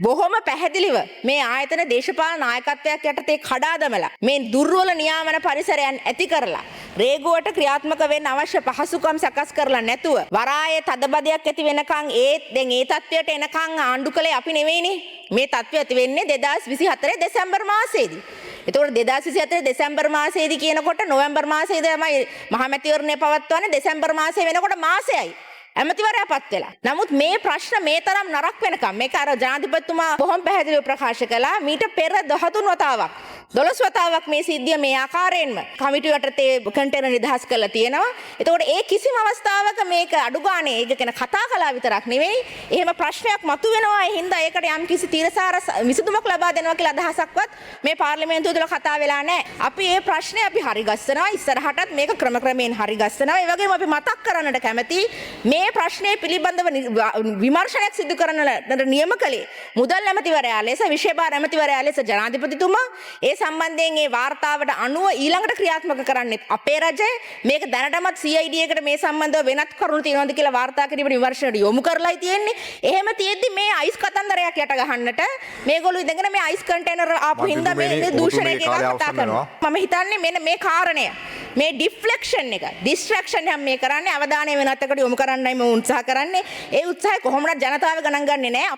බොහොම පැහැදිලිව මේ ආයතන දේශපාලන නායකත්වයක් යටතේ කඩා දමලා මේ දුර්වල නියාමන පරිසරයන් ඇති කරලා රේගුවට ක්‍රියාත්මක වෙන්න අවශ්‍ය පහසුකම් සකස් කරලා නැතුව වරායේ තදබදයක් ඇති වෙනකන් දැන් ඒ තත්වයට එනකන් ආණ්ඩු කළේ අපි නෙවෙයිනේ. මේ තත්ත්වය ඇති වෙන්නේ 2024 දෙසැම්බර් මාසයේදී. එතකොට 2024 දෙසැම්බර් මාසයේදී කියනකොට නොවැම්බර් මාසයේදී තමයි මහමැතිවරණය පවත්වන්නේ. දෙසැම්බර් මාසයේ වෙනකොට මාසෙයි ඇමතිවරයා පත් වෙලා. නමුත් මේ ප්‍රශ්න මේ තරම් නරක වෙනකම් මේක අර ජනාධිපතිතුමා බොහොම පැහැදිලිව ප්‍රකාශ කළා. මීට පෙර 13 වතාවක් 12 වතාවක් මේ සිද්ධිය මේ ආකාරයෙන්ම කමිටුව යටතේ කන්ටේනර් නිදහස් කරලා තියෙනවා. එතකොට ඒ කිසිම අවස්ථාවක මේක අඩු ගානේ ඒක ගැන කතා කළා විතරක් නෙවෙයි. එහෙම ප්‍රශ්නයක් මතුවෙනවා. ඒ හින්දා ඒකට යම් කිසි තීරසාර විසඳුමක් ලබා දෙනවා කියලා අදහසක්වත් මේ පාර්ලිමේන්තුව තුළ කතා වෙලා නැහැ. අපි මේ ප්‍රශ්නේ අපි හරි ගස්සනවා. ඉස්සරහටත් මේක ක්‍රමක්‍රමයෙන් හරි ගස්සනවා. ඒ වගේම අපි මතක් කරන්නට කැමතියි මේ ප්‍රශ්නය පිළිබඳව විමර්ශනයක් සිදු කරන්නට නියම කළේ මුදල් ඇමතිවරයා ලෙස විශේෂ ඇමතිවරයා ලෙස ජනාධිපතිතුමා. ඒ සම්බන්ධයෙන් ඒ වාර්තාවට අනුව ඊළඟට ක්‍රියාත්මක කරන්නේ අපේ රජය. මේක දැනටමත් CID එකට මේ සම්බන්ධව වෙනත් කරුණු තියෙනවද කියලා වාර්තා කිරීමට විමර්ශනයට යොමු කරලායි තියෙන්නේ. එහෙම තියෙද්දි මේ අයිස් කතන්දරයක් යට ගහන්නට මේගොල්ලෝ ඉඳගෙන මේ අයිස් කන්ටේනර් ආපු හින්දා මේ දූෂණයක කතා කරනවා. මම හිතන්නේ මෙන්න මේ කාරණය මේ ඩිෆ්ලෙක්ෂන් එක ඩිස්ට්‍රැක්ෂන් එක මේ කරන්නේ අවධානය වෙනත් එකට යොමු කරන්නයි මම උත්සාහ කරන්නේ. ඒ උත්සාහය කොහොමද ජනතාව ගණන් ගන්නේ නැහැ.